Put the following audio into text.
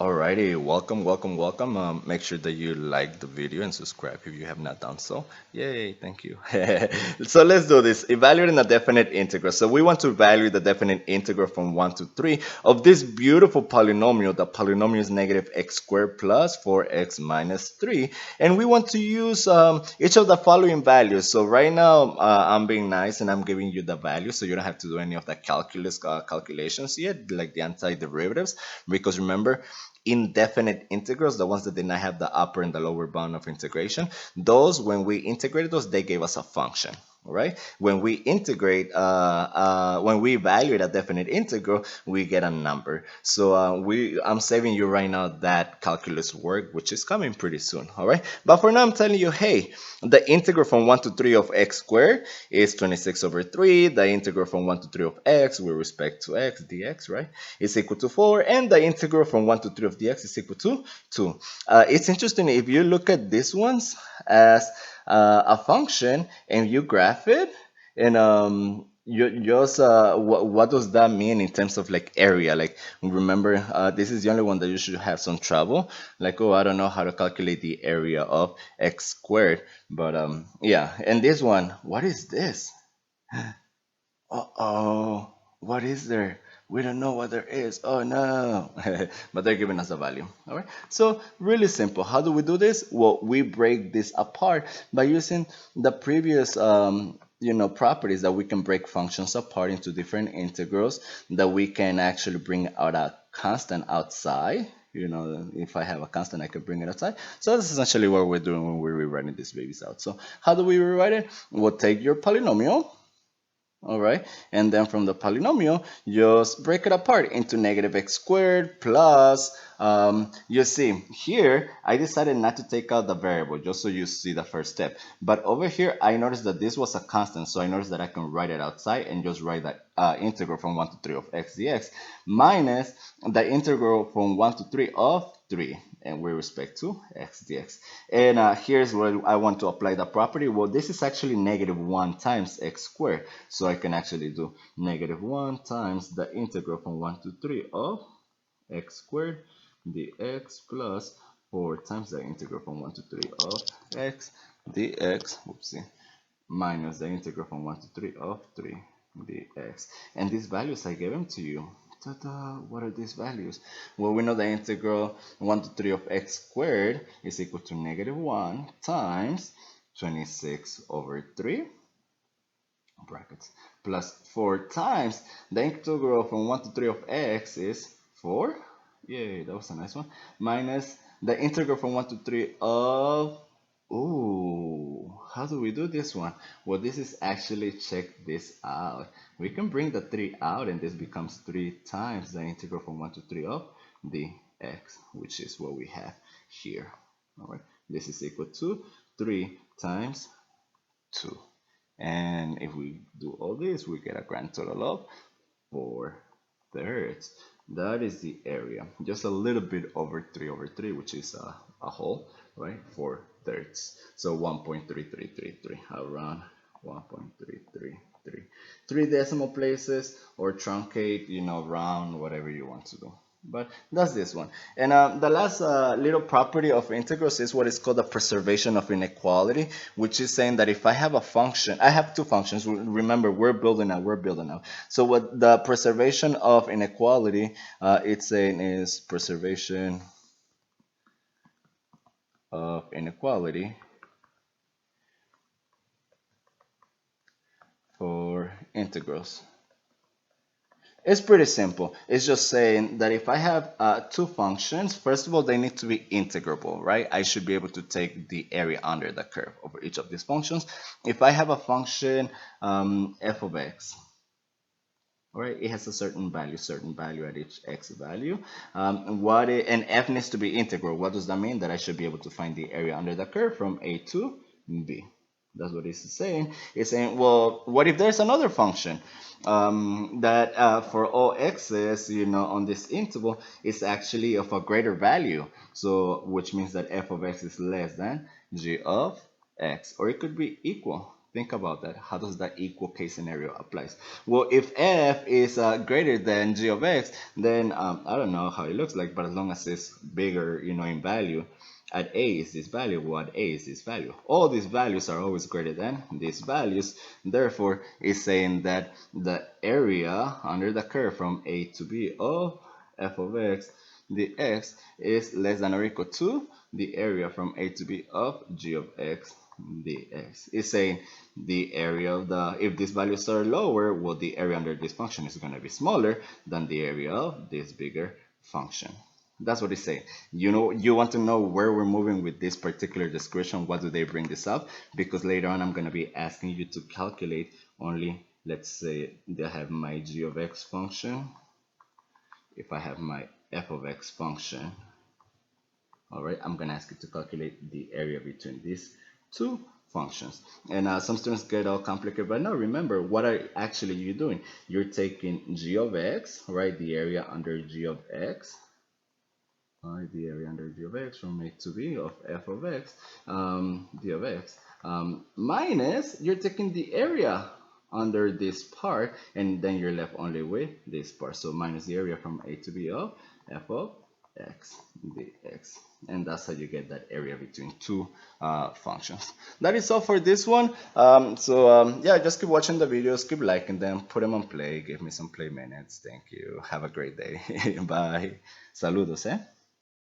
Alrighty, welcome. Make sure that you like the video and subscribe if you have not done so. Yay, thank you. So let's do this. Evaluating a definite integral. So we want to evaluate the definite integral from 1 to 3 of this beautiful polynomial. The polynomial is negative x squared plus 4x minus 3. And we want to use each of the following values. So right now, I'm being nice and I'm giving you the value, so you don't have to do any of the calculus calculations yet, like the antiderivatives, because remember, indefinite integrals, the ones that did not have the upper and the lower bound of integration, those, when we integrated those, they gave us a function. All right. When we integrate, when we evaluate a definite integral, we get a number. So I'm saving you right now that calculus work, which is coming pretty soon. All right. But for now, I'm telling you, hey, the integral from 1 to 3 of x squared is 26 over 3. The integral from 1 to 3 of x with respect to x dx, right, is equal to 4. And the integral from 1 to 3 of dx is equal to 2. It's interesting if you look at these ones as a function and you graph it, and you just what does that mean in terms of like area? Like, remember, this is the only one that you should have some trouble, like, oh, I don't know how to calculate the area of x squared. But yeah, and this one, what is this? Uh-oh, what is there? We don't know what there is. Oh no. But they're giving us a value. All right. So really simple. How do we do this? Well, we break this apart by using the previous properties, that we can break functions apart into different integrals, that we can actually bring out a constant outside. If I have a constant, I could bring it outside. So that's essentially what we're doing when we're rewriting these babies out. So how do we rewrite it? We'll take your polynomial. All right, and then from the polynomial, just break it apart into negative x squared plus, you see, here, I decided not to take out the variable, just so you see the first step. But over here, I noticed that this was a constant, so I noticed that I can write it outside and just write that integral from 1 to 3 of x dx minus the integral from 1 to 3 of 3 and with respect to x dx. And here's where I want to apply the property. Well, this is actually negative 1 times x squared. So I can actually do negative 1 times the integral from 1 to 3 of x squared dx plus 4 times the integral from 1 to 3 of x dx, oopsie, minus the integral from 1 to 3 of 3 dx. And these values, I gave them to you. Ta-da! What are these values? Well, we know the integral 1 to 3 of x squared is equal to negative 1 times 26 over 3 brackets plus 4 times the integral from 1 to 3 of x is 4. Yay, that was a nice one. Minus the integral from 1 to 3 of, ooh, how do we do this one? Well, this is actually, check this out. We can bring the 3 out and this becomes 3 times the integral from 1 to 3 of dx, which is what we have here. All right, this is equal to 3 times 2. And if we do all this, we get a grand total of 4/3. That is the area. Just a little bit over 3 over 3, which is a whole, right? 4/3. So 1.3333, around 1.333. 3 decimal places, or truncate, round, whatever you want to do. But that's this one. And the last little property of integrals is what is called the preservation of inequality, which is saying that if I have a function, I have two functions. Remember, we're building out. So what the preservation of inequality, it's saying is preservation of inequality for integrals. It's pretty simple. It's just saying that if I have two functions, first of all, they need to be integrable, right? I should be able to take the area under the curve over each of these functions. If I have a function f of x, all right, it has a certain value at each x value. And f needs to be integral. What does that mean? That I should be able to find the area under the curve from a to b. That's what it's saying. It's saying, well, what if there's another function that for all x's, on this interval is actually of a greater value. So, which means that f of x is less than g of x, or it could be equal Think about that. How does that equal case scenario applies? Well, if f is greater than g of x, then I don't know how it looks like, but as long as it's bigger, in value, at a is this value, well, at a is this value. All these values are always greater than these values. Therefore, it's saying that the area under the curve from a to b of f of x, the x is less than or equal to the area from a to b of g of x dx. It's saying the area of the, if these values are lower, well, the area under this function is going to be smaller than the area of this bigger function. That's what it's saying. You want to know where we're moving with this particular description. What do they bring this up? Because later on, I'm going to be asking you to calculate only, let's say I have my g of x function. If I have my f of x function, all right, I'm gonna ask you to calculate the area between these two functions. And some students get all complicated, but no, remember, what are actually you doing? You're taking g of x, right, the area under g of x, the area under g of x from a to b of f of x, d of x, minus, you're taking the area under this part, and then you're left only with this part. So minus the area from a to b of f of x dx, and that's how you get that area between two functions. That is all for this one. Yeah, just keep watching the videos, keep liking them, put them on play, give me some play minutes. Thank you, have a great day. Bye. Saludos, eh.